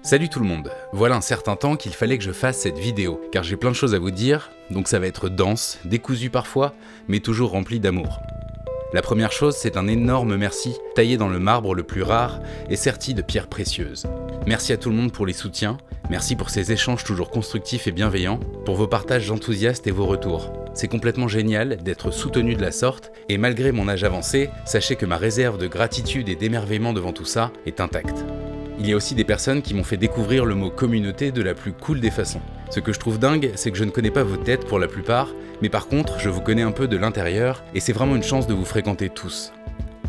Salut tout le monde, voilà un certain temps qu'il fallait que je fasse cette vidéo, car j'ai plein de choses à vous dire, donc ça va être dense, décousu parfois, mais toujours rempli d'amour. La première chose, c'est un énorme merci, taillé dans le marbre le plus rare et serti de pierres précieuses. Merci à tout le monde pour les soutiens, merci pour ces échanges toujours constructifs et bienveillants, pour vos partages enthousiastes et vos retours. C'est complètement génial d'être soutenu de la sorte, et malgré mon âge avancé, sachez que ma réserve de gratitude et d'émerveillement devant tout ça est intacte. Il y a aussi des personnes qui m'ont fait découvrir le mot communauté de la plus cool des façons. Ce que je trouve dingue, c'est que je ne connais pas vos têtes pour la plupart, mais par contre, je vous connais un peu de l'intérieur, et c'est vraiment une chance de vous fréquenter tous.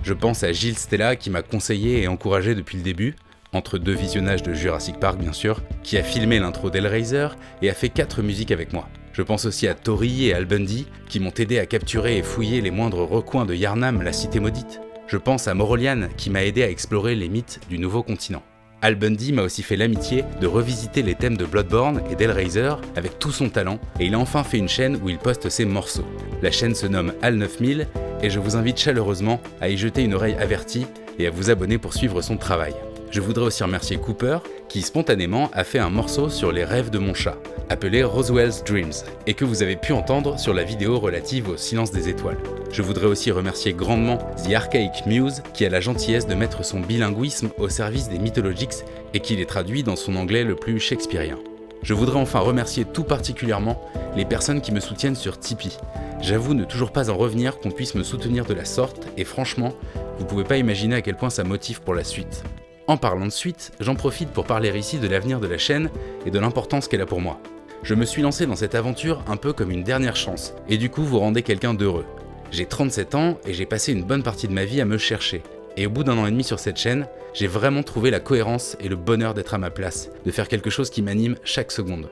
Je pense à Gilles Stella qui m'a conseillé et encouragé depuis le début, entre deux visionnages de Jurassic Park bien sûr, qui a filmé l'intro d'Hellraiser et a fait 4 musiques avec moi. Je pense aussi à Tori et Al Bundy, qui m'ont aidé à capturer et fouiller les moindres recoins de Yharnam, la cité maudite. Je pense à Morolian, qui m'a aidé à explorer les mythes du nouveau continent. Al Bundy m'a aussi fait l'amitié de revisiter les thèmes de Bloodborne et d'Hellraiser avec tout son talent, et il a enfin fait une chaîne où il poste ses morceaux. La chaîne se nomme Al 9000 et je vous invite chaleureusement à y jeter une oreille avertie et à vous abonner pour suivre son travail. Je voudrais aussi remercier Cooper qui spontanément a fait un morceau sur les rêves de mon chat, appelé Roswell's Dreams, et que vous avez pu entendre sur la vidéo relative au silence des étoiles. Je voudrais aussi remercier grandement The Archaic Muse qui a la gentillesse de mettre son bilinguisme au service des Mythologics et qui les traduit dans son anglais le plus shakespearien. Je voudrais enfin remercier tout particulièrement les personnes qui me soutiennent sur Tipeee. J'avoue ne toujours pas en revenir qu'on puisse me soutenir de la sorte et franchement, vous pouvez pas imaginer à quel point ça motive pour la suite. En parlant de suite, j'en profite pour parler ici de l'avenir de la chaîne et de l'importance qu'elle a pour moi. Je me suis lancé dans cette aventure un peu comme une dernière chance, et du coup vous rendez quelqu'un d'heureux. J'ai 37 ans et j'ai passé une bonne partie de ma vie à me chercher. Et au bout d'1 an et demi sur cette chaîne, j'ai vraiment trouvé la cohérence et le bonheur d'être à ma place, de faire quelque chose qui m'anime chaque seconde.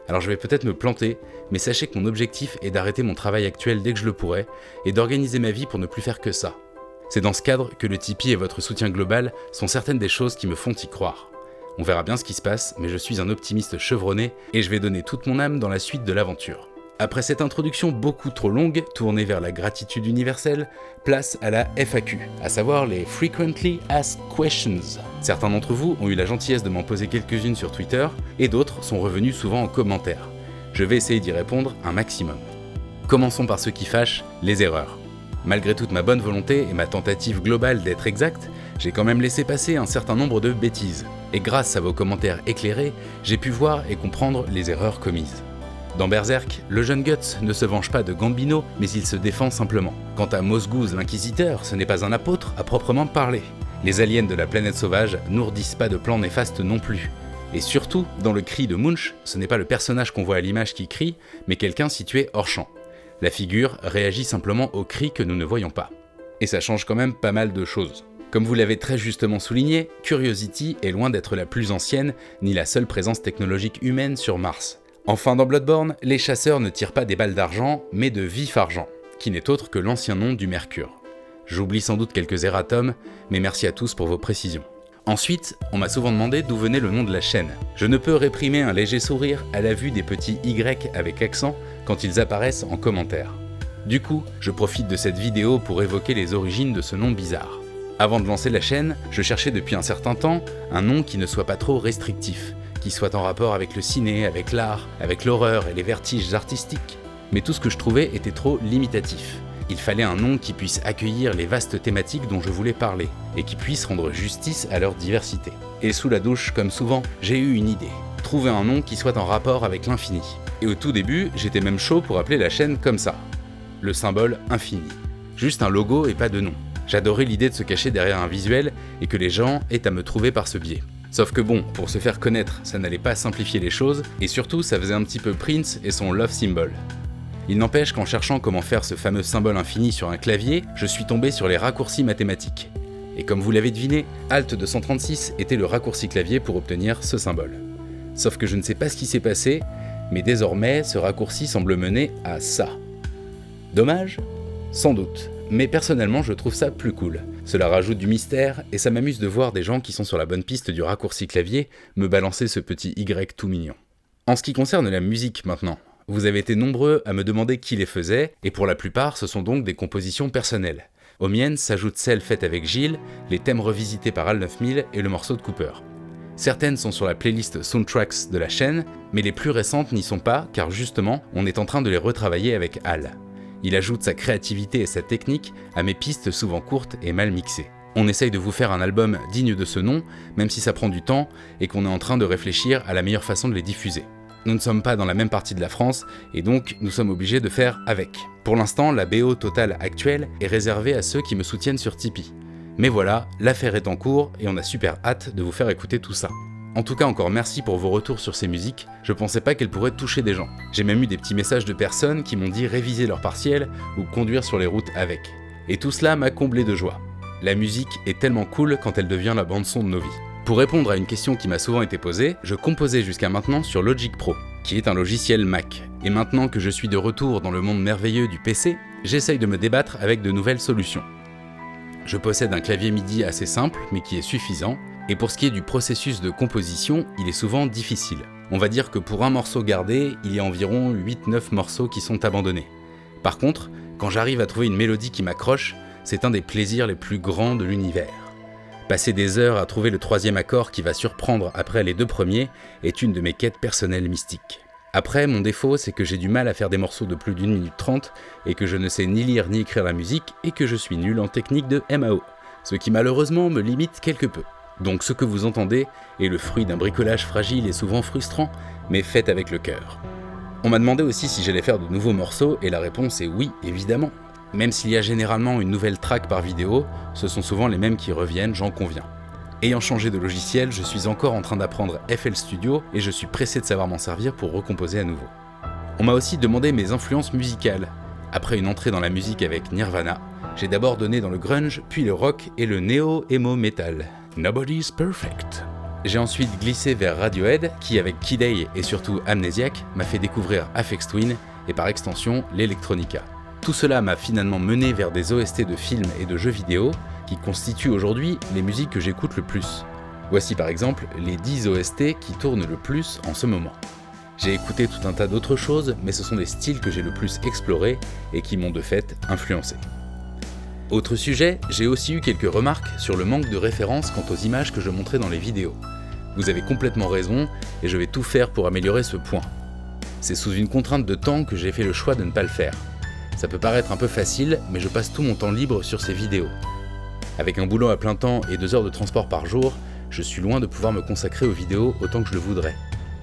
Alors je vais peut-être me planter, mais sachez que mon objectif est d'arrêter mon travail actuel dès que je le pourrai, et d'organiser ma vie pour ne plus faire que ça. C'est dans ce cadre que le Tipeee et votre soutien global sont certaines des choses qui me font y croire. On verra bien ce qui se passe, mais je suis un optimiste chevronné et je vais donner toute mon âme dans la suite de l'aventure. Après cette introduction beaucoup trop longue, tournée vers la gratitude universelle, place à la FAQ, à savoir les Frequently Asked Questions. Certains d'entre vous ont eu la gentillesse de m'en poser quelques-unes sur Twitter, et d'autres sont revenus souvent en commentaire. Je vais essayer d'y répondre un maximum. Commençons par ce qui fâche, les erreurs. Malgré toute ma bonne volonté et ma tentative globale d'être exact, j'ai quand même laissé passer un certain nombre de bêtises. Et grâce à vos commentaires éclairés, j'ai pu voir et comprendre les erreurs commises. Dans Berserk, le jeune Guts ne se venge pas de Gambino, mais il se défend simplement. Quant à Mosgouz l'inquisiteur, ce n'est pas un apôtre à proprement parler. Les aliens de la planète sauvage n'ourdissent pas de plans néfastes non plus. Et surtout, dans le cri de Munch, ce n'est pas le personnage qu'on voit à l'image qui crie, mais quelqu'un situé hors champ. La figure réagit simplement aux cris que nous ne voyons pas. Et ça change quand même pas mal de choses. Comme vous l'avez très justement souligné, Curiosity est loin d'être la plus ancienne, ni la seule présence technologique humaine sur Mars. Enfin dans Bloodborne, les chasseurs ne tirent pas des balles d'argent, mais de vif argent, qui n'est autre que l'ancien nom du mercure. J'oublie sans doute quelques erratums, mais merci à tous pour vos précisions. Ensuite, on m'a souvent demandé d'où venait le nom de la chaîne. Je ne peux réprimer un léger sourire à la vue des petits Y avec accent quand ils apparaissent en commentaire. Du coup, je profite de cette vidéo pour évoquer les origines de ce nom bizarre. Avant de lancer la chaîne, je cherchais depuis un certain temps un nom qui ne soit pas trop restrictif, qui soit en rapport avec le ciné, avec l'art, avec l'horreur et les vertiges artistiques. Mais tout ce que je trouvais était trop limitatif. Il fallait un nom qui puisse accueillir les vastes thématiques dont je voulais parler, et qui puisse rendre justice à leur diversité. Et sous la douche, comme souvent, j'ai eu une idée. Trouver un nom qui soit en rapport avec l'infini. Et au tout début, j'étais même chaud pour appeler la chaîne comme ça. Le symbole infini. Juste un logo et pas de nom. J'adorais l'idée de se cacher derrière un visuel et que les gens aient à me trouver par ce biais. Sauf que bon, pour se faire connaître, ça n'allait pas simplifier les choses, et surtout ça faisait un petit peu Prince et son love symbol. Il n'empêche qu'en cherchant comment faire ce fameux symbole infini sur un clavier, je suis tombé sur les raccourcis mathématiques. Et comme vous l'avez deviné, Alt 236 était le raccourci clavier pour obtenir ce symbole. Sauf que je ne sais pas ce qui s'est passé, mais désormais ce raccourci semble mener à ça. Dommage ? Sans doute, mais personnellement je trouve ça plus cool. Cela rajoute du mystère et ça m'amuse de voir des gens qui sont sur la bonne piste du raccourci clavier me balancer ce petit Y tout mignon. En ce qui concerne la musique maintenant, vous avez été nombreux à me demander qui les faisait, et pour la plupart ce sont donc des compositions personnelles. Aux miennes s'ajoutent celles faites avec Gilles, les thèmes revisités par Al 9000 et le morceau de Cooper. Certaines sont sur la playlist Soundtracks de la chaîne, mais les plus récentes n'y sont pas car justement, on est en train de les retravailler avec Al. Il ajoute sa créativité et sa technique à mes pistes souvent courtes et mal mixées. On essaye de vous faire un album digne de ce nom, même si ça prend du temps et qu'on est en train de réfléchir à la meilleure façon de les diffuser. Nous ne sommes pas dans la même partie de la France et donc nous sommes obligés de faire avec. Pour l'instant, la BO totale actuelle est réservée à ceux qui me soutiennent sur Tipeee. Mais voilà, l'affaire est en cours et on a super hâte de vous faire écouter tout ça. En tout cas, encore merci pour vos retours sur ces musiques, je pensais pas qu'elles pourraient toucher des gens. J'ai même eu des petits messages de personnes qui m'ont dit réviser leur partiel ou conduire sur les routes avec. Et tout cela m'a comblé de joie. La musique est tellement cool quand elle devient la bande-son de nos vies. Pour répondre à une question qui m'a souvent été posée, je composais jusqu'à maintenant sur Logic Pro, qui est un logiciel Mac. Et maintenant que je suis de retour dans le monde merveilleux du PC, j'essaye de me débattre avec de nouvelles solutions. Je possède un clavier MIDI assez simple, mais qui est suffisant, et pour ce qui est du processus de composition, il est souvent difficile. On va dire que pour un morceau gardé, il y a environ 8-9 morceaux qui sont abandonnés. Par contre, quand j'arrive à trouver une mélodie qui m'accroche, c'est un des plaisirs les plus grands de l'univers. Passer des heures à trouver le troisième accord qui va surprendre après les deux premiers est une de mes quêtes personnelles mystiques. Après, mon défaut, c'est que j'ai du mal à faire des morceaux de plus d'1 minute 30 et que je ne sais ni lire ni écrire la musique et que je suis nul en technique de MAO, ce qui malheureusement me limite quelque peu. Donc ce que vous entendez est le fruit d'un bricolage fragile et souvent frustrant, mais fait avec le cœur. On m'a demandé aussi si j'allais faire de nouveaux morceaux et la réponse est oui, évidemment. Même s'il y a généralement une nouvelle track par vidéo, ce sont souvent les mêmes qui reviennent, j'en conviens. Ayant changé de logiciel, je suis encore en train d'apprendre FL Studio et je suis pressé de savoir m'en servir pour recomposer à nouveau. On m'a aussi demandé mes influences musicales. Après une entrée dans la musique avec Nirvana, j'ai d'abord donné dans le grunge, puis le rock et le néo-emo metal. Nobody's perfect. J'ai ensuite glissé vers Radiohead, qui avec Kid A et surtout Amnesiac m'a fait découvrir Aphex Twin et par extension l'Electronica. Tout cela m'a finalement mené vers des OST de films et de jeux vidéo qui constituent aujourd'hui les musiques que j'écoute le plus. Voici par exemple les 10 OST qui tournent le plus en ce moment. J'ai écouté tout un tas d'autres choses, mais ce sont des styles que j'ai le plus explorés et qui m'ont de fait influencé. Autre sujet, j'ai aussi eu quelques remarques sur le manque de références quant aux images que je montrais dans les vidéos. Vous avez complètement raison et je vais tout faire pour améliorer ce point. C'est sous une contrainte de temps que j'ai fait le choix de ne pas le faire. Ça peut paraître un peu facile, mais je passe tout mon temps libre sur ces vidéos. Avec un boulot à plein temps et 2 heures de transport par jour, je suis loin de pouvoir me consacrer aux vidéos autant que je le voudrais.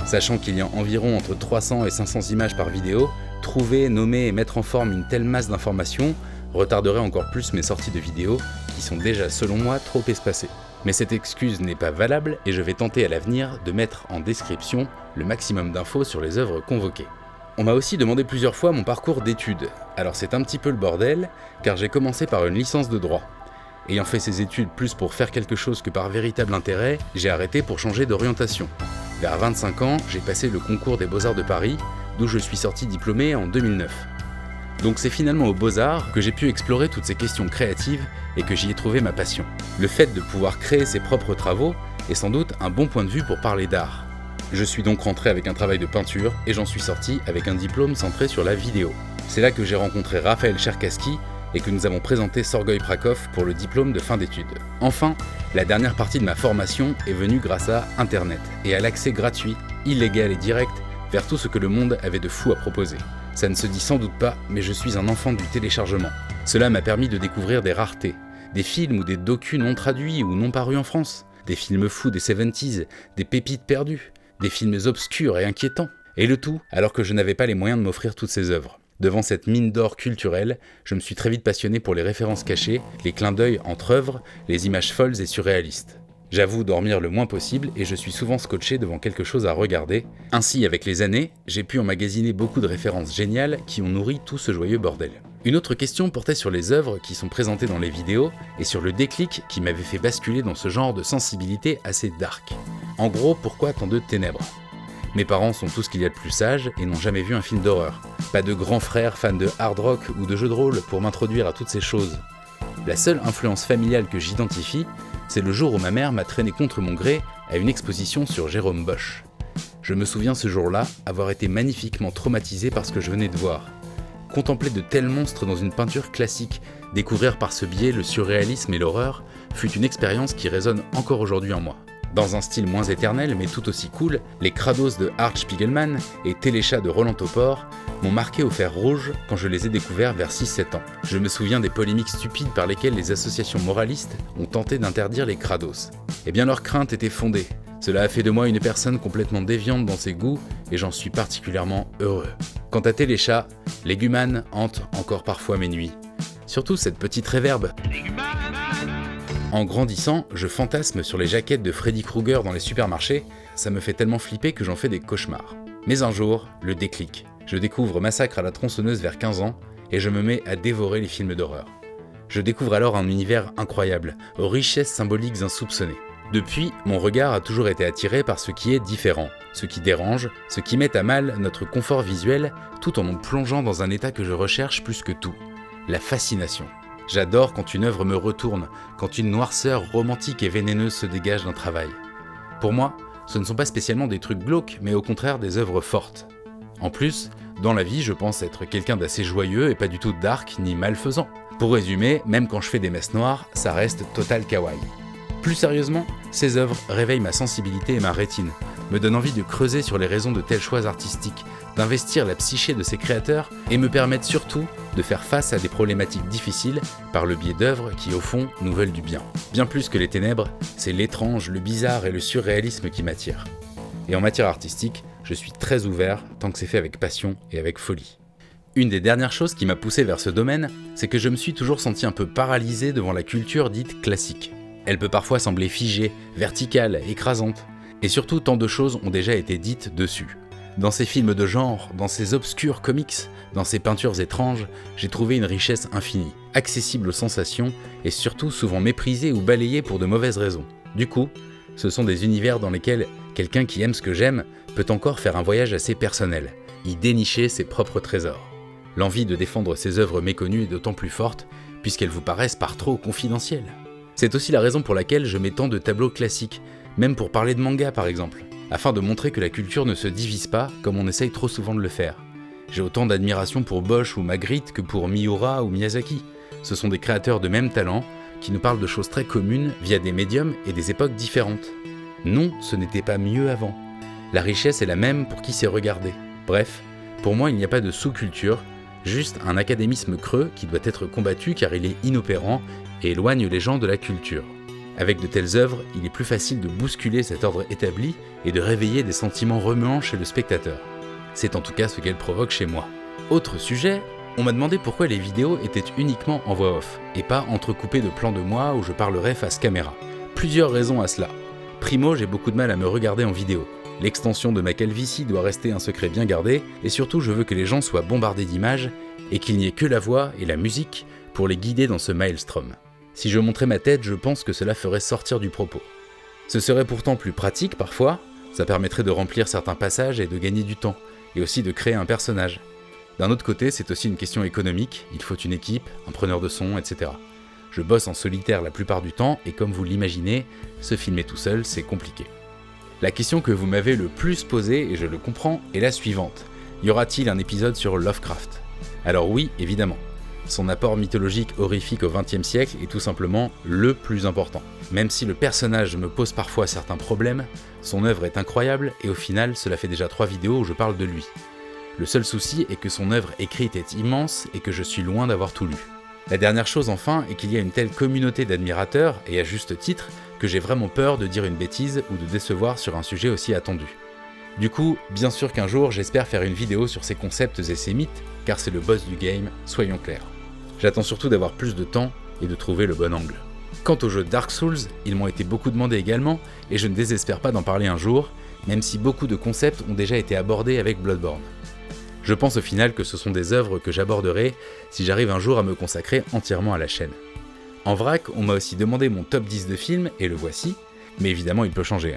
Sachant qu'il y a environ entre 300 et 500 images par vidéo, trouver, nommer et mettre en forme une telle masse d'informations retarderait encore plus mes sorties de vidéos, qui sont déjà selon moi trop espacées. Mais cette excuse n'est pas valable et je vais tenter à l'avenir de mettre en description le maximum d'infos sur les œuvres convoquées. On m'a aussi demandé plusieurs fois mon parcours d'études. Alors c'est un petit peu le bordel, car j'ai commencé par une licence de droit. Ayant fait ces études plus pour faire quelque chose que par véritable intérêt, j'ai arrêté pour changer d'orientation. Vers 25 ans, j'ai passé le concours des Beaux-Arts de Paris, d'où je suis sorti diplômé en 2009. Donc c'est finalement aux Beaux-Arts que j'ai pu explorer toutes ces questions créatives et que j'y ai trouvé ma passion. Le fait de pouvoir créer ses propres travaux est sans doute un bon point de vue pour parler d'art. Je suis donc rentré avec un travail de peinture et j'en suis sorti avec un diplôme centré sur la vidéo. C'est là que j'ai rencontré Raphaël Cherkassky et que nous avons présenté Sorgoy Prakov pour le diplôme de fin d'études. Enfin, la dernière partie de ma formation est venue grâce à Internet et à l'accès gratuit, illégal et direct vers tout ce que le monde avait de fou à proposer. Ça ne se dit sans doute pas, mais je suis un enfant du téléchargement. Cela m'a permis de découvrir des raretés, des films ou des docus non traduits ou non parus en France, des films fous des 70s, des pépites perdues, des films obscurs et inquiétants, et le tout alors que je n'avais pas les moyens de m'offrir toutes ces œuvres. Devant cette mine d'or culturelle, je me suis très vite passionné pour les références cachées, les clins d'œil entre œuvres, les images folles et surréalistes. J'avoue dormir le moins possible et je suis souvent scotché devant quelque chose à regarder. Ainsi, avec les années, j'ai pu emmagasiner beaucoup de références géniales qui ont nourri tout ce joyeux bordel. Une autre question portait sur les œuvres qui sont présentées dans les vidéos et sur le déclic qui m'avait fait basculer dans ce genre de sensibilité assez dark. En gros, pourquoi tant de ténèbres ? Mes parents sont tout ce qu'il y a de plus sage et n'ont jamais vu un film d'horreur. Pas de grands frères fans de hard rock ou de jeux de rôle pour m'introduire à toutes ces choses. La seule influence familiale que j'identifie, c'est le jour où ma mère m'a traîné contre mon gré à une exposition sur Jérôme Bosch. Je me souviens ce jour-là avoir été magnifiquement traumatisé par ce que je venais de voir. Contempler de tels monstres dans une peinture classique, découvrir par ce biais le surréalisme et l'horreur, fut une expérience qui résonne encore aujourd'hui en moi. Dans un style moins éternel mais tout aussi cool, les Kratos de Art Spiegelman et Téléchat de Roland Topor m'ont marqué au fer rouge quand je les ai découverts vers 6-7 ans. Je me souviens des polémiques stupides par lesquelles les associations moralistes ont tenté d'interdire les Kratos. Eh bien leurs craintes étaient fondées. Cela a fait de moi une personne complètement déviante dans ses goûts et j'en suis particulièrement heureux. Quant à Téléchat, Leguman hante encore parfois mes nuits. Surtout cette petite réverbe. En grandissant, je fantasme sur les jaquettes de Freddy Krueger dans les supermarchés, ça me fait tellement flipper que j'en fais des cauchemars. Mais un jour, le déclic. Je découvre Massacre à la tronçonneuse vers 15 ans et je me mets à dévorer les films d'horreur. Je découvre alors un univers incroyable, aux richesses symboliques insoupçonnées. Depuis, mon regard a toujours été attiré par ce qui est différent, ce qui dérange, ce qui met à mal notre confort visuel, tout en nous plongeant dans un état que je recherche plus que tout, la fascination. J'adore quand une œuvre me retourne, quand une noirceur romantique et vénéneuse se dégage d'un travail. Pour moi, ce ne sont pas spécialement des trucs glauques, mais au contraire des œuvres fortes. En plus, dans la vie, je pense être quelqu'un d'assez joyeux et pas du tout dark ni malfaisant. Pour résumer, même quand je fais des messes noires, ça reste total kawaii. Plus sérieusement, ces œuvres réveillent ma sensibilité et ma rétine, me donnent envie de creuser sur les raisons de tels choix artistiques, d'investir la psyché de ces créateurs et me permettent surtout de faire face à des problématiques difficiles par le biais d'œuvres qui au fond nous veulent du bien. Bien plus que les ténèbres, c'est l'étrange, le bizarre et le surréalisme qui m'attirent. Et en matière artistique, je suis très ouvert tant que c'est fait avec passion et avec folie. Une des dernières choses qui m'a poussé vers ce domaine, c'est que je me suis toujours senti un peu paralysé devant la culture dite classique. Elle peut parfois sembler figée, verticale, écrasante. Et surtout, tant de choses ont déjà été dites dessus. Dans ces films de genre, dans ces obscurs comics, dans ces peintures étranges, j'ai trouvé une richesse infinie, accessible aux sensations et surtout souvent méprisée ou balayée pour de mauvaises raisons. Du coup, ce sont des univers dans lesquels quelqu'un qui aime ce que j'aime peut encore faire un voyage assez personnel, y dénicher ses propres trésors. L'envie de défendre ces œuvres méconnues est d'autant plus forte puisqu'elles vous paraissent par trop confidentielles. C'est aussi la raison pour laquelle je mets tant de tableaux classiques, même pour parler de manga par exemple, afin de montrer que la culture ne se divise pas comme on essaye trop souvent de le faire. J'ai autant d'admiration pour Bosch ou Magritte que pour Miura ou Miyazaki. Ce sont des créateurs de même talent qui nous parlent de choses très communes via des médiums et des époques différentes. Non, ce n'était pas mieux avant. La richesse est la même pour qui sait regarder. Bref, pour moi il n'y a pas de sous-culture, juste un académisme creux qui doit être combattu car il est inopérant et éloigne les gens de la culture. Avec de telles œuvres, il est plus facile de bousculer cet ordre établi et de réveiller des sentiments remuants chez le spectateur. C'est en tout cas ce qu'elle provoque chez moi. Autre sujet, on m'a demandé pourquoi les vidéos étaient uniquement en voix off, et pas entrecoupées de plans de moi où je parlerais face caméra. Plusieurs raisons à cela. Primo, j'ai beaucoup de mal à me regarder en vidéo. L'extension de ma calvitie doit rester un secret bien gardé, et surtout je veux que les gens soient bombardés d'images, et qu'il n'y ait que la voix et la musique pour les guider dans ce maelstrom. Si je montrais ma tête, je pense que cela ferait sortir du propos. Ce serait pourtant plus pratique parfois, ça permettrait de remplir certains passages et de gagner du temps, et aussi de créer un personnage. D'un autre côté, c'est aussi une question économique, il faut une équipe, un preneur de son, etc. Je bosse en solitaire la plupart du temps, et comme vous l'imaginez, se filmer tout seul, c'est compliqué. La question que vous m'avez le plus posée, et je le comprends, est la suivante. Y aura-t-il un épisode sur Lovecraft ? Alors oui, évidemment. Son apport mythologique horrifique au XXe siècle est tout simplement le plus important. Même si le personnage me pose parfois certains problèmes, son œuvre est incroyable et au final, cela fait déjà 3 vidéos où je parle de lui. Le seul souci est que son œuvre écrite est immense et que je suis loin d'avoir tout lu. La dernière chose enfin est qu'il y a une telle communauté d'admirateurs, et à juste titre, que j'ai vraiment peur de dire une bêtise ou de décevoir sur un sujet aussi attendu. Du coup, bien sûr qu'un jour j'espère faire une vidéo sur ces concepts et ces mythes, car c'est le boss du game, soyons clairs. J'attends surtout d'avoir plus de temps et de trouver le bon angle. Quant aux jeux Dark Souls, ils m'ont été beaucoup demandés également, et je ne désespère pas d'en parler un jour, même si beaucoup de concepts ont déjà été abordés avec Bloodborne. Je pense au final que ce sont des œuvres que j'aborderai si j'arrive un jour à me consacrer entièrement à la chaîne. En vrac, on m'a aussi demandé mon top 10 de films, et le voici, mais évidemment il peut changer.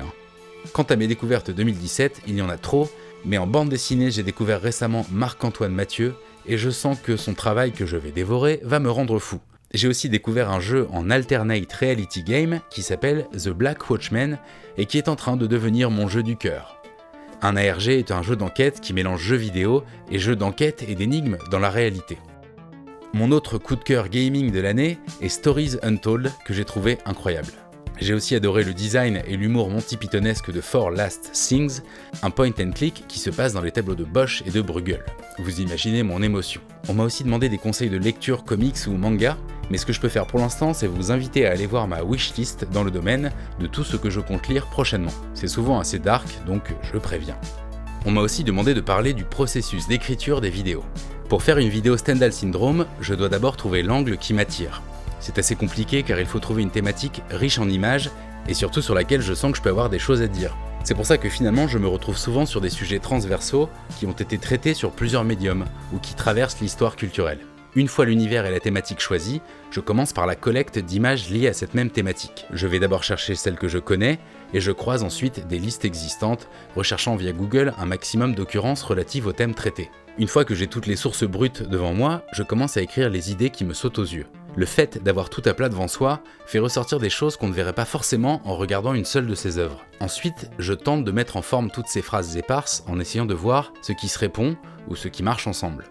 Quant à mes découvertes 2017, il y en a trop, mais en bande dessinée j'ai découvert récemment Marc-Antoine Mathieu, et je sens que son travail que je vais dévorer va me rendre fou. J'ai aussi découvert un jeu en alternate reality game qui s'appelle The Black Watchman et qui est en train de devenir mon jeu du cœur. Un ARG est un jeu d'enquête qui mélange jeux vidéo et jeux d'enquête et d'énigmes dans la réalité. Mon autre coup de cœur gaming de l'année est Stories Untold que j'ai trouvé incroyable. J'ai aussi adoré le design et l'humour monty-pythonesque de For Last Things, un point and click qui se passe dans les tableaux de Bosch et de Bruegel. Vous imaginez mon émotion. On m'a aussi demandé des conseils de lecture, comics ou manga, mais ce que je peux faire pour l'instant, c'est vous inviter à aller voir ma wishlist dans le domaine de tout ce que je compte lire prochainement. C'est souvent assez dark, donc je préviens. On m'a aussi demandé de parler du processus d'écriture des vidéos. Pour faire une vidéo Stendhal Syndrome, je dois d'abord trouver l'angle qui m'attire. C'est assez compliqué car il faut trouver une thématique riche en images et surtout sur laquelle je sens que je peux avoir des choses à dire. C'est pour ça que finalement je me retrouve souvent sur des sujets transversaux qui ont été traités sur plusieurs médiums ou qui traversent l'histoire culturelle. Une fois l'univers et la thématique choisis, je commence par la collecte d'images liées à cette même thématique. Je vais d'abord chercher celles que je connais et je croise ensuite des listes existantes, recherchant via Google un maximum d'occurrences relatives au thème traité. Une fois que j'ai toutes les sources brutes devant moi, je commence à écrire les idées qui me sautent aux yeux. Le fait d'avoir tout à plat devant soi fait ressortir des choses qu'on ne verrait pas forcément en regardant une seule de ses œuvres. Ensuite, je tente de mettre en forme toutes ces phrases éparses en essayant de voir ce qui se répond ou ce qui marche ensemble.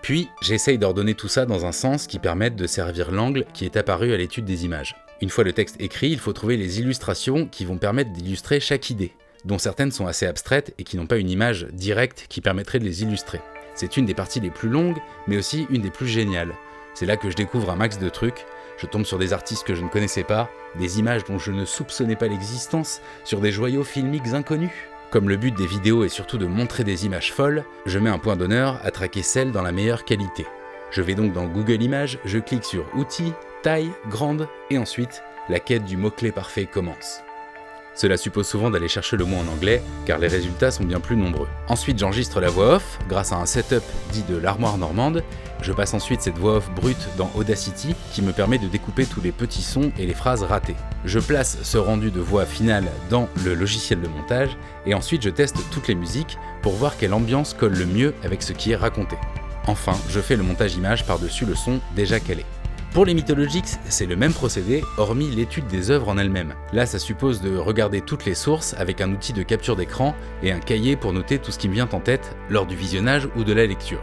Puis, j'essaye d'ordonner tout ça dans un sens qui permette de servir l'angle qui est apparu à l'étude des images. Une fois le texte écrit, il faut trouver les illustrations qui vont permettre d'illustrer chaque idée, dont certaines sont assez abstraites et qui n'ont pas une image directe qui permettrait de les illustrer. C'est une des parties les plus longues, mais aussi une des plus géniales. C'est là que je découvre un max de trucs, je tombe sur des artistes que je ne connaissais pas, des images dont je ne soupçonnais pas l'existence, sur des joyaux filmiques inconnus. Comme le but des vidéos est surtout de montrer des images folles, je mets un point d'honneur à traquer celles dans la meilleure qualité. Je vais donc dans Google Images, je clique sur Outils, Taille, Grande, et ensuite, la quête du mot-clé parfait commence. Cela suppose souvent d'aller chercher le mot en anglais, car les résultats sont bien plus nombreux. Ensuite, j'enregistre la voix off, grâce à un setup dit de l'armoire normande. Je passe ensuite cette voix off brute dans Audacity, qui me permet de découper tous les petits sons et les phrases ratées. Je place ce rendu de voix finale dans le logiciel de montage, et ensuite je teste toutes les musiques pour voir quelle ambiance colle le mieux avec ce qui est raconté. Enfin, je fais le montage image par-dessus le son déjà calé. Pour les Mythologics, c'est le même procédé, hormis l'étude des œuvres en elles-mêmes. Là, ça suppose de regarder toutes les sources avec un outil de capture d'écran et un cahier pour noter tout ce qui me vient en tête lors du visionnage ou de la lecture.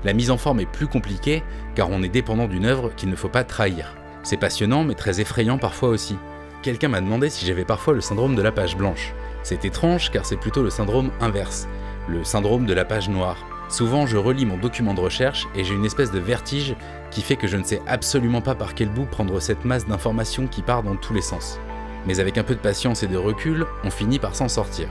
La mise en forme est plus compliquée car on est dépendant d'une œuvre qu'il ne faut pas trahir. C'est passionnant mais très effrayant parfois aussi. Quelqu'un m'a demandé si j'avais parfois le syndrome de la page blanche. C'est étrange car c'est plutôt le syndrome inverse, le syndrome de la page noire. Souvent, je relis mon document de recherche et j'ai une espèce de vertige qui fait que je ne sais absolument pas par quel bout prendre cette masse d'informations qui part dans tous les sens. Mais avec un peu de patience et de recul, on finit par s'en sortir.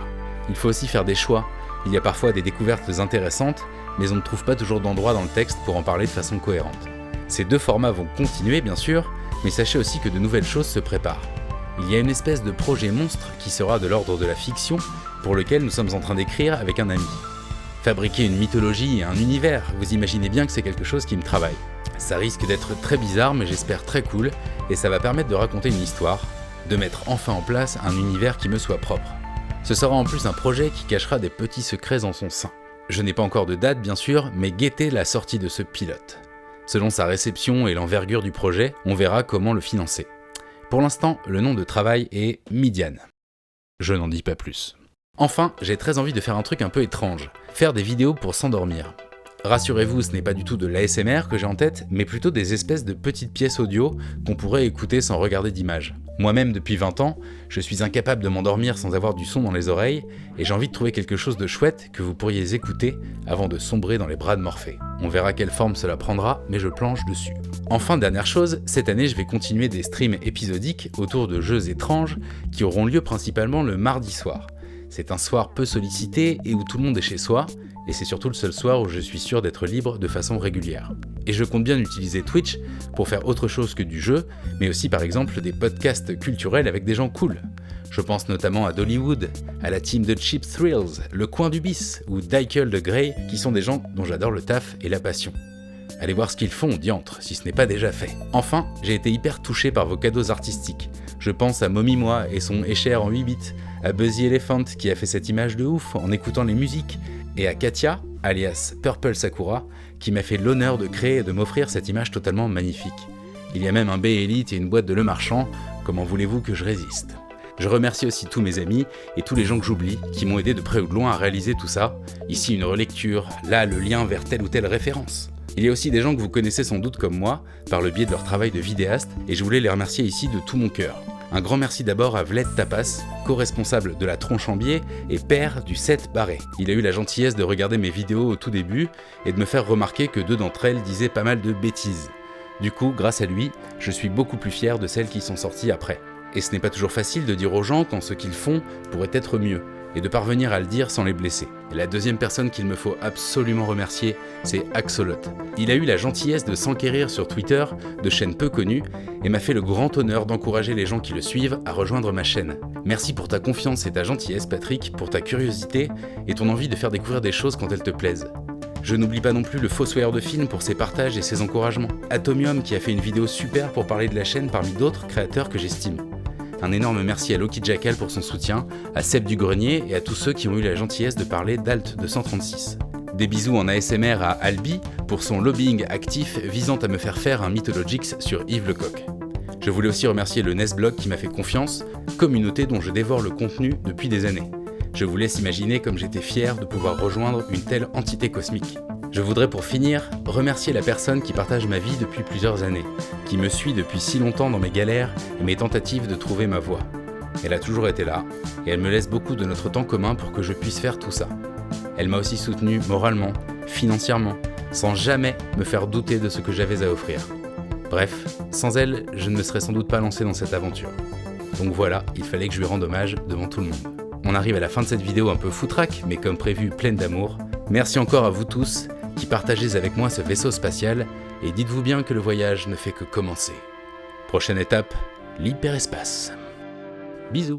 Il faut aussi faire des choix. Il y a parfois des découvertes intéressantes, mais on ne trouve pas toujours d'endroit dans le texte pour en parler de façon cohérente. Ces deux formats vont continuer, bien sûr, mais sachez aussi que de nouvelles choses se préparent. Il y a une espèce de projet monstre qui sera de l'ordre de la fiction, pour lequel nous sommes en train d'écrire avec un ami. Fabriquer une mythologie et un univers, vous imaginez bien que c'est quelque chose qui me travaille. Ça risque d'être très bizarre, mais j'espère très cool, et ça va permettre de raconter une histoire, de mettre enfin en place un univers qui me soit propre. Ce sera en plus un projet qui cachera des petits secrets en son sein. Je n'ai pas encore de date bien sûr, mais guettez la sortie de ce pilote. Selon sa réception et l'envergure du projet, on verra comment le financer. Pour l'instant, le nom de travail est Midian. Je n'en dis pas plus. Enfin, j'ai très envie de faire un truc un peu étrange, faire des vidéos pour s'endormir. Rassurez-vous, ce n'est pas du tout de l'ASMR que j'ai en tête, mais plutôt des espèces de petites pièces audio qu'on pourrait écouter sans regarder d'image. Moi-même, depuis 20 ans, je suis incapable de m'endormir sans avoir du son dans les oreilles, et j'ai envie de trouver quelque chose de chouette que vous pourriez écouter avant de sombrer dans les bras de Morphée. On verra quelle forme cela prendra, mais je planche dessus. Enfin, dernière chose, cette année je vais continuer des streams épisodiques autour de jeux étranges qui auront lieu principalement le mardi soir. C'est un soir peu sollicité et où tout le monde est chez soi, et c'est surtout le seul soir où je suis sûr d'être libre de façon régulière. Et je compte bien utiliser Twitch pour faire autre chose que du jeu, mais aussi par exemple des podcasts culturels avec des gens cool. Je pense notamment à Dollywood, à la team de Cheap Thrills, Le Coin du Bis ou Daikel de Grey, qui sont des gens dont j'adore le taf et la passion. Allez voir ce qu'ils font, diantre, si ce n'est pas déjà fait. Enfin, j'ai été hyper touché par vos cadeaux artistiques. Je pense à Mommy-moi et son Escher en 8 bits, à Buzzy Elephant qui a fait cette image de ouf en écoutant les musiques, et à Katia, alias Purple Sakura, qui m'a fait l'honneur de créer et de m'offrir cette image totalement magnifique. Il y a même un B-Elite et une boîte de Le Marchand, comment voulez-vous que je résiste ? Je remercie aussi tous mes amis et tous les gens que j'oublie qui m'ont aidé de près ou de loin à réaliser tout ça. Ici une relecture, là le lien vers telle ou telle référence. Il y a aussi des gens que vous connaissez sans doute comme moi, par le biais de leur travail de vidéaste, et je voulais les remercier ici de tout mon cœur. Un grand merci d'abord à Vled Tapas, co-responsable de la tronche en biais et père du 7 barré. Il a eu la gentillesse de regarder mes vidéos au tout début et de me faire remarquer que 2 d'entre elles disaient pas mal de bêtises. Du coup, grâce à lui, je suis beaucoup plus fier de celles qui sont sorties après. Et ce n'est pas toujours facile de dire aux gens quand ce qu'ils font pourrait être mieux, et de parvenir à le dire sans les blesser. Et la deuxième personne qu'il me faut absolument remercier, c'est Axolot. Il a eu la gentillesse de s'enquérir sur Twitter de chaînes peu connues et m'a fait le grand honneur d'encourager les gens qui le suivent à rejoindre ma chaîne. Merci pour ta confiance et ta gentillesse, Patrick, pour ta curiosité et ton envie de faire découvrir des choses quand elles te plaisent. Je n'oublie pas non plus le Fossoyeur de film pour ses partages et ses encouragements. Atomium qui a fait une vidéo super pour parler de la chaîne parmi d'autres créateurs que j'estime. Un énorme merci à Loki Jackal pour son soutien, à Seb du Grenier et à tous ceux qui ont eu la gentillesse de parler d'Alt 236. Des bisous en ASMR à Albi pour son lobbying actif visant à me faire faire un Mythologix sur Yves Lecoq. Je voulais aussi remercier le Nesblog qui m'a fait confiance, communauté dont je dévore le contenu depuis des années. Je vous laisse imaginer comme j'étais fier de pouvoir rejoindre une telle entité cosmique. Je voudrais pour finir remercier la personne qui partage ma vie depuis plusieurs années, qui me suit depuis si longtemps dans mes galères et mes tentatives de trouver ma voie. Elle a toujours été là, et elle me laisse beaucoup de notre temps commun pour que je puisse faire tout ça. Elle m'a aussi soutenu moralement, financièrement, sans jamais me faire douter de ce que j'avais à offrir. Bref, sans elle, je ne me serais sans doute pas lancé dans cette aventure. Donc voilà, il fallait que je lui rende hommage devant tout le monde. On arrive à la fin de cette vidéo un peu foutraque, mais comme prévu pleine d'amour. Merci encore à vous tous qui partagez avec moi ce vaisseau spatial, et dites-vous bien que le voyage ne fait que commencer. Prochaine étape, l'hyperespace. Bisous.